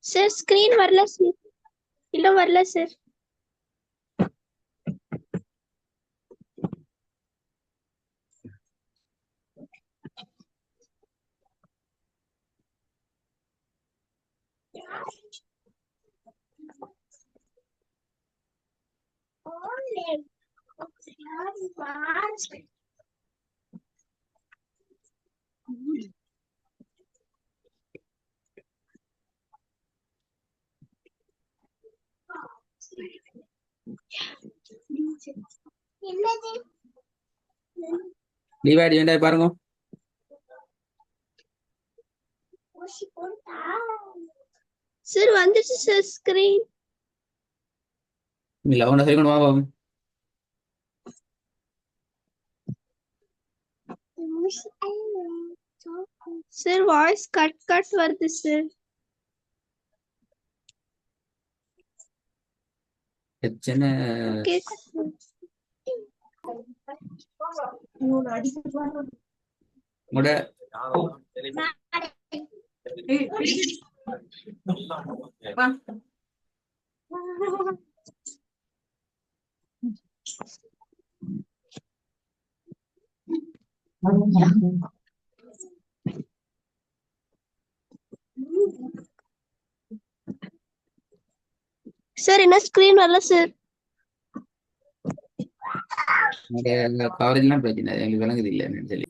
Sir screen வரல sir. இன்னும் வரல சார். டிவைட் பாருங்க. சார் வந்துச்சு சார் ஸ்கிரீன். இல்ல ஒன்ன சரி கொண்டு வா பாப்போம். சார் வாய்ஸ் கட் கட் வருது சார். பிரச்சனை ஓகே முட சார் என்ன ஸ்கிரீன் வரல சார். கவரேஜ் எல்லாம் பிரச்சனை எங்களுக்கு விளங்குது இல்லைன்னு சொல்லி.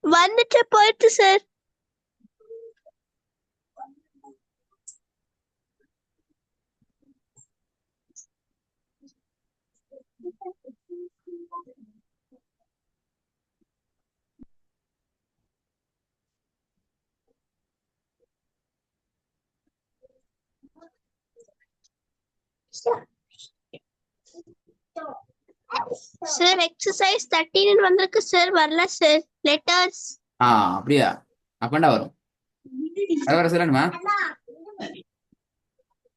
வந்துட்டு போயிட்டு சார். சார் எக்ஸசைஸ் 13 வந்திருக்கு சார். வரல சார் லெட்டர்ஸ். அப்படியா அப்பண்டா வரும். அது வர சொல்லணுமா?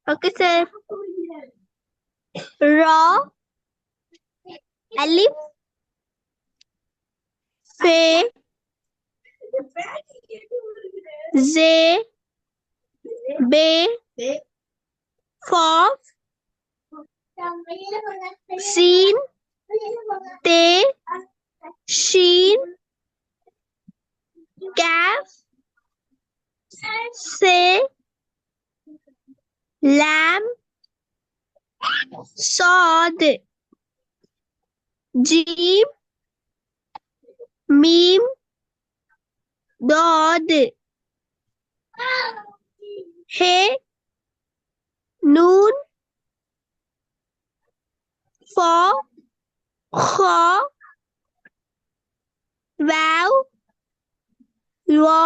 Okay sir. ரா அலிஃப் ஃபே ஜே பே ஃபா சீன் தே ஷீன் காஃப் சே லாம் சாத் ஜீம் மீம் தாத் ஹே நூன் ஃபா ஹா வாவ் வா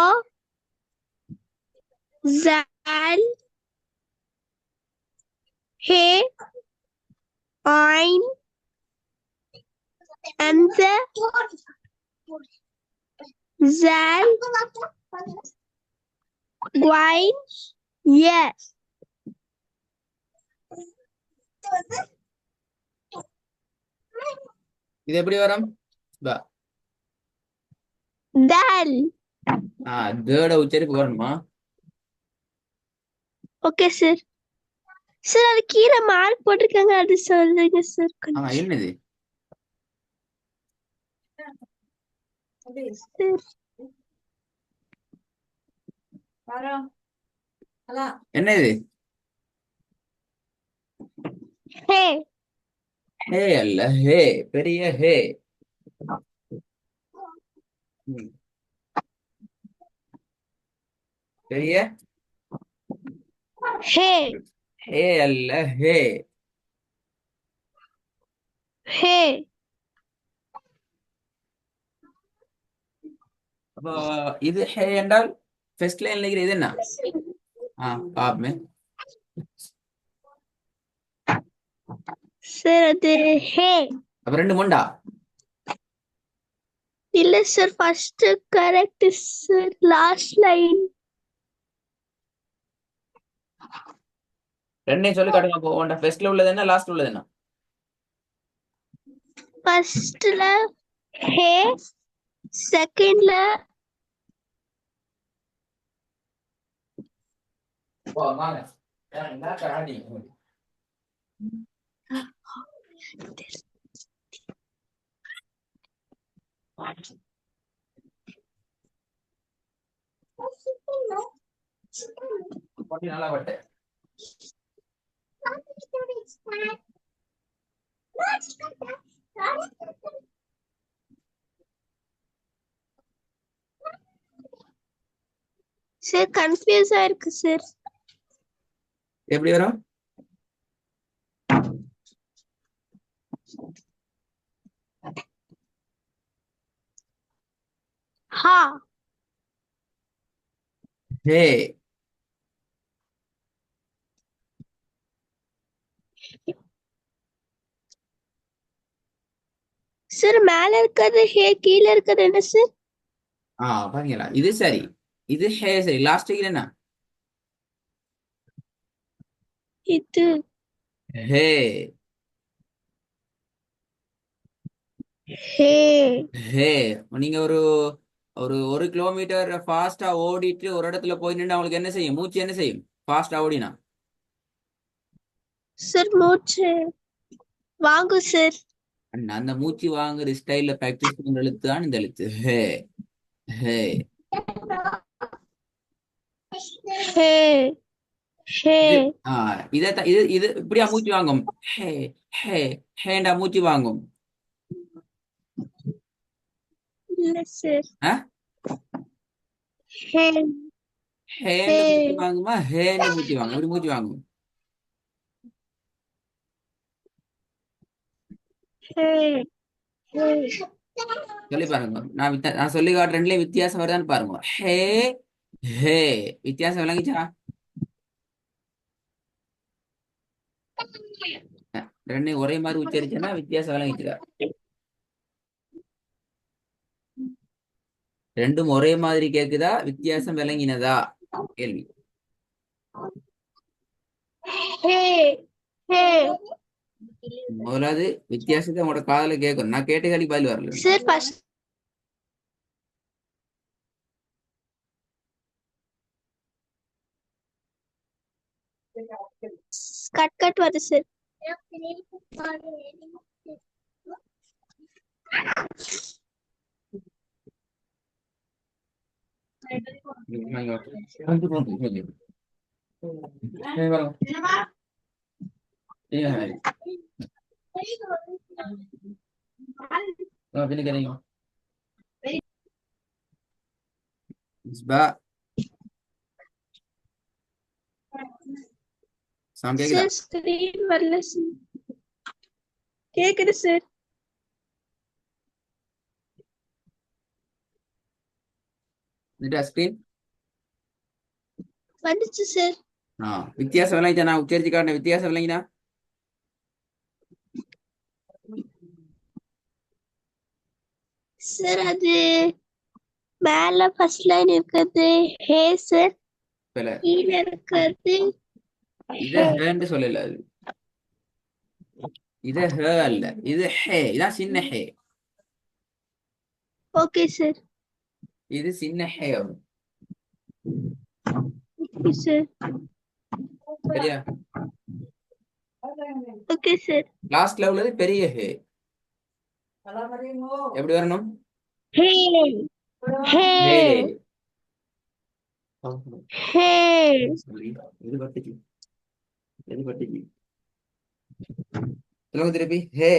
زال هي عين همزة زال غين yes இது எப்படி வரும்? دال தேட உச்சரிப்பு வரணுமா? Okay sir. சார் அது கீழே மார்க் போட்டிருக்காங்க, அது சொல்லுங்க சார். என்னது என்னது? ஹே ஹே அல்ல ஹே, பெரிய ஹே. பெரிய ஹே ஹே அல்ல ஹே. ஹே அப்போ இது ஹே என்றால் ஃபர்ஸ்ட் லைன்ல இருக்கிற இது என்ன? பாப்பமே. சார் அது ஹே. அப்ப ரெண்டு முண்டா இல்ல sir first correct sir last line ரெண்டையும் சொல்லி காட்டுங்க அப்போ உன்ட ஃபர்ஸ்ட்ல உள்ளது என்ன லாஸ்ட்ல உள்ளது என்ன ஃபர்ஸ்ட்ல ஹே செகண்ட்ல வாங்க என்ன காடி போட்டி நல்லா வட்டு சார் கன்ஃபியூஸா இருக்கு சார் எப்படி வரும் ஹா ஹே சார் மேல இருக்கிறது ஹே கீழ இருக்கிறது என்ன சார் பாத்தீங்களா இது சரி இது ஹே சரி லாஸ்ட் என்ன இது ஹே ஹே ஹே நீங்க ஒரு ஒரு 1 கிலோமீட்டர் ஃபாஸ்டா ஓடிட்டு ஒரு இடத்துல போய் நின்று அவங்களுக்கு என்ன செய்யும் மூச்சு என்ன செய்யும் ஃபாஸ்டா ஓடினா சார் மூச்சு வாங்கு சார் அந்த மூச்சு வாங்குற ஸ்டைல்ல பிராக்டிஸ் பண்ற எழுத்து தான் இந்த எழுத்து ஹே ஹே ஹே ஹே இது இத இது இது இப்படியா மூச்சு வாங்கும் ஹே ஹே ஹேண்டா மூச்சு வாங்கும் இல்ல சார் ஆ ஹே ஹேண்டு மூச்சு வாங்குமா ஹேண்டு மூச்சு வாங்கும் இப்படி மூச்சு வாங்கும் ஹே ஹே சொல்லி பாருங்க நான் சொல்லி காட்டுறேன்லயே வித்தியாசம் வருதான்னு பாருங்க ஹே ஹே வித்தியாசம் விளங்கிச்சா ரெண்டையும் ஒரே மாதிரி உச்சரிச்சேன்னா வித்தியாசம் விளங்கிச்சுதா ரெண்டும் ஒரே மாதிரி கேக்குதா வித்தியாசம் விளங்கினதா கேள்வி ஹே ஹே முதலாவது வித்தியாசத்தை உங்களோட காதுல கேட்கணும் நான் கேட்ட கேள்வி பதில் வரல சார் ஃபர்ஸ்ட் கட் கட் வருது சார் சார் ஸ்கிரீன் வரல சார் கேக்குது சார் ஸ்கிரீன் வந்துச்சு சார் வித்தியாசம் விளங்கிச்சா நான் உச்சரிச்சு காட்டின வித்தியாசம் விளங்கினா சார் அது மேல ஃபர்ஸ்ட் லைன் இருக்கிறது ஹே சார் கீழ இருக்கிறது இத ஹேன்னு சொல்லல அது இது ஹே அல்ல இது ஹே இதான் சின்ன ஹே ஓகே சார் இது சின்ன ஹே ஓகே சார் சரியா ஓகே சார் லாஸ்ட்ல உள்ளது பெரிய ஹே எப்படி வரணும் ஹே ஹே ஹே ஹே இது பட்டுச்சு இது பட்டுச்சு சொல்லுங்க திருப்பி ஹே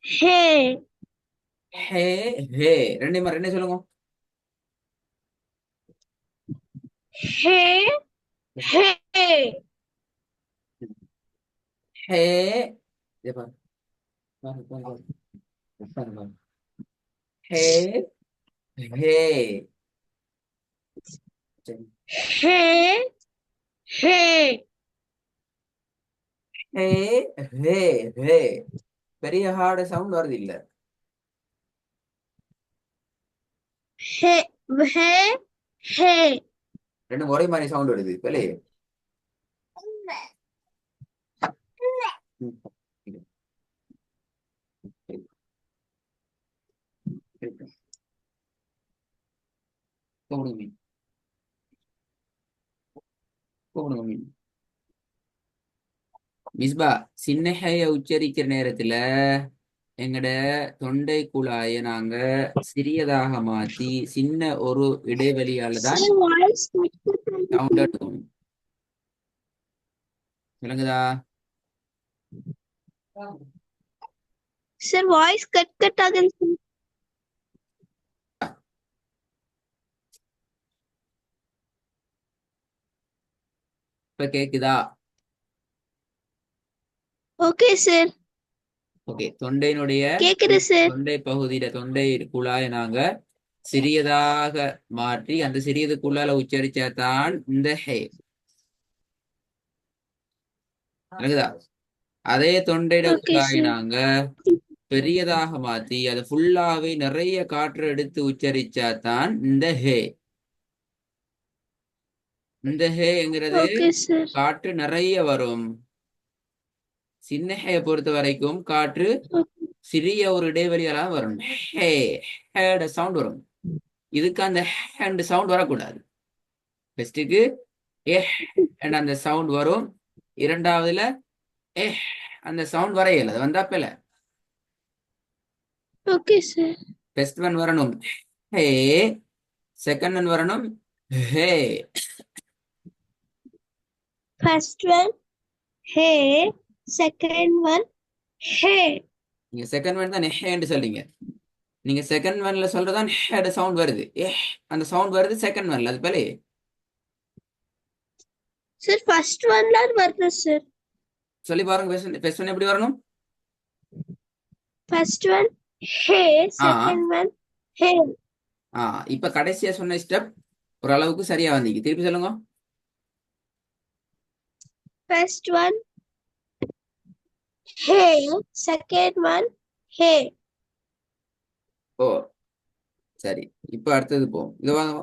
ஹே ஹே ஹே ரெண்டே சொல்லுங்க ஹே ஹே ஹே இது பாரு பாரு பாரு பாரு பாரு ஹே ஹே சரி ஹே ஹே ஹே ஹே ஹே பெரிய ஹார்டு சவுண்ட் வருது இல்ல ஹே ஹே ஹே ரெண்டும் ஒரே மாதிரி சவுண்ட் வருது பிள்ளை. கூப்பிடுங்க மீன், கூப்பிடுங்க மீன். மிஸ்பா, சின்ன ஹேய உச்சரிக்கிற நேரத்துல எங்கட தொண்டை குழாய நாங்க சிறியதாக மாத்தி சின்ன ஒரு இடைவெளியால தான் சார் வாய்ஸ் சவுண்ட் எடுக்கணும். விளங்குதா? சார் வாய்ஸ் கட் கட் ஆகுது சார். இப்ப கேக்குதா? Okay sir. ஓகே, தொண்டையினுடைய கேக்குது சார். தொண்டை பகுதியில தொண்டை குழாய நாங்க சிறியதாக மாற்றி அந்த சிறியதுக்குள்ளால உச்சரிச்சாதான் இந்த ஹே. விளங்குதா? அதே தொண்டையில ஓகே குழாய் சார். நாங்க பெரியதாக மாத்தி அது ஃபுல்லாவே நிறைய காற்று எடுத்து உச்சரிச்சாதான் இந்த ஹே. இந்த ஹேங்கிறது ஓகே சார். காற்று நிறைய வரும். சின்ன ஹேயை பொறுத்த வரைக்கும் காற்று சிறிய ஒரு இடைவெளியெல்லாம் வரும். ஹே ஹேட சவுண்ட் வரும். இதுக்கு அந்த ஹேண்ட் சவுண்ட் வரக்கூடாது. ஃபர்ஸ்ட்டுக்கு ஏ அந்த சவுண்ட் வரும். இரண்டாவதுல ஏ அந்த சவுண்ட் வர இயலாது. வந்தா பெல. Okay sir. ஃபர்ஸ்ட் ஒன் வரணும் ஹே, செகண்ட் ஒன் வரணும் ஹே. ஃபர்ஸ்ட் ஒன் ஹே, செகண்ட் ஒன் ஹே. நீங்க செகண்ட் ஒன் தான் ஹேன்னு சொல்றீங்க. நீங்க செகண்ட் ஒன்ல சொல்றதான் ஹேட சவுண்ட் வருது. ஏ அந்த சவுண்ட் வருது செகண்ட் ஒன்ல. அது பெலே. சார் ஃபர்ஸ்ட் ஒன்ல வருது சார். சொல்லி பாருங்க. ஃபர்ஸ்ட் ஒன் எப்படி வரணும்? ஃபர்ஸ்ட் ஒன் ஹே, ஆ செகண்ட் ஒன் ஹே. ஆ இப்ப கடைசியா சொன்ன ஸ்டெப் ஓரளவுக்கு சரியா வந்தீங்க. திருப்பி சொல்லுங்க. ஃபர்ஸ்ட் ஒன் ஹே, செகண்ட் ஒன் ஹே. ஓ சரி, இப்ப அடுத்தது போவோம். இது வாங்க,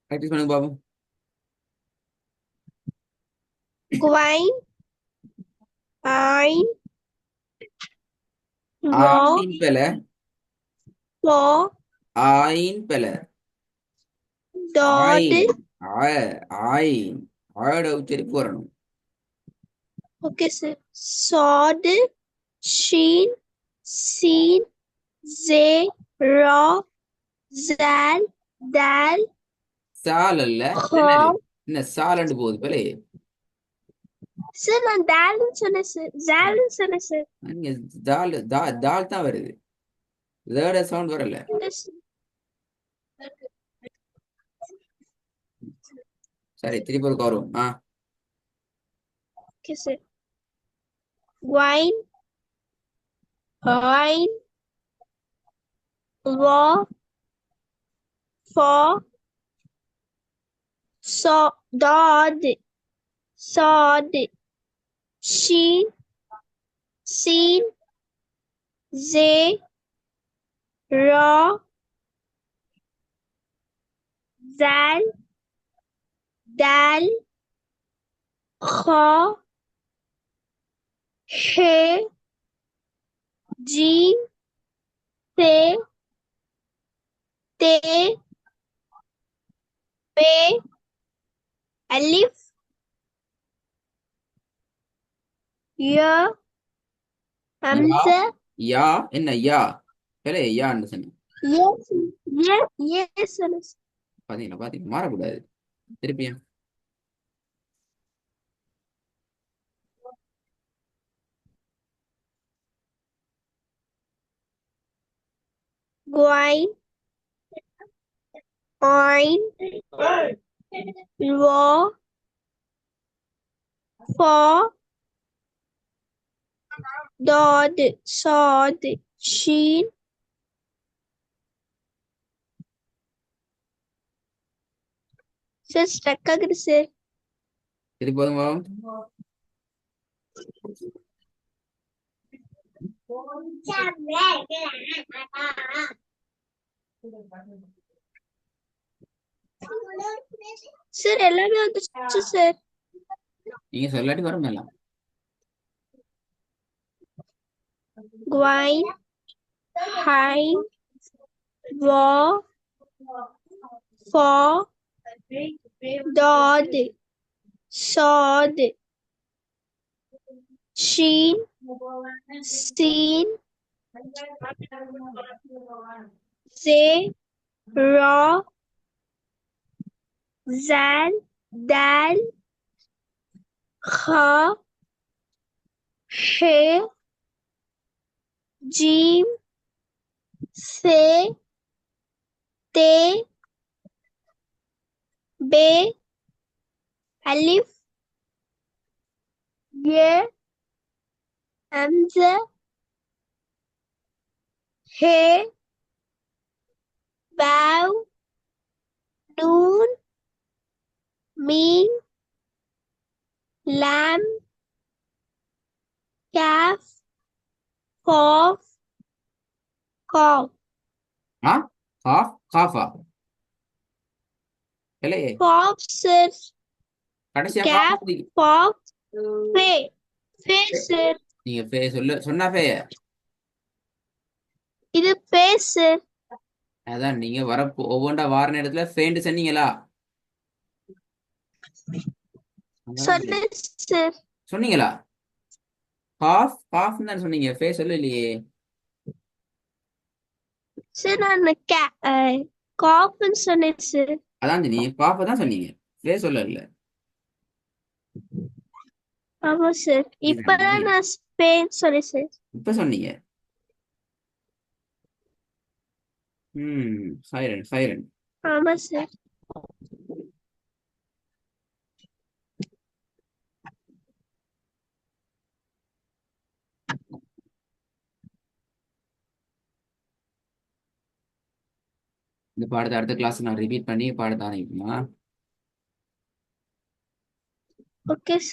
ப்ராக்டிஸ் பண்ணுங்க பாப்போம். குவைன் ஐன் வா ஆயின் பெல, போ ஆயின் பெல, டாட். ஆயின் ஆயின் ஆயோட உச்சரிப்பு வரணும். Okay sir. சாட் ஷீன் சீன் ஜே ரா ஜால் தால் சால் அல்ல. ஹா. என்ன சாலண்டு போகுது பெலே. சார் நான் தால்னு சொன்னேன் சார். ஜால்னு சொன்னேன் சார். நீங்க தால் தால் தான் வருது. இதோட சவுண்ட் வரல. சரி, திருப்பி ஒரு வரும். Okay sir. வைன் ஐன் வா ஃபா சா டாட் சாட் ஷீன் சீன் ஜே ரா ஜால் தால் ஹா ஹே ஜீம் தே தே பே அலிஃப் யா ஹம்ஸா. யா என்ன யா பெலே யான்னு சொன்னேன். Yes yes. பாத்தீங்களா மாறக்கூடாது. திருப்பியா Guain oin law for dod sod sheen sir stuck ஆகுது சார். திருப்பி போதுமா? சார் எல்லாமே வந்துச்சு சார். நீங்க சொல்லாட்டி வரும் எல்லாம். Gwine, hein, war, for, dod, sod, sheen, seen, they, raw, zal, dal, kha, he, jim, se, te, be, alif, ye, hamza, he, vav, noon, mim, lam, kaf, cough, cough, ah cough காஃபா இல்லையே. cough, sir, கடைசியா cough calf, cough, fe, fe, sir, நீங்க ஃபே சொன்னா ஃபே. இது fe, sir, அதான் நீங்க வர ஒவ்வொன்றா வார நேரத்துல ஃபேண்ட் சொன்னீங்களா? சொன்னேன் sir, சொன்னீங்களா? காஃப் காஃப் தான் சொன்னீங்க, ஃபே சொல்லலையே. sir நான் cough ன்னு சொன்னேன் sir. அதான் நீ காஃபை தான் சொன்னீங்க, ஃபே சொல்லல. ஆமா sir, இப்பதான் நான் ஸ்பெயின் சொன்னேன் sir. இப்ப சொன்னீங்க. Silent silent. ஆமா sir. இந்த பாடத்தை அடுத்த கிளாஸ் நான் ரிப்பீட் பண்ணி பாடத்தை ஆரம்பிக்குமா? Okay sir.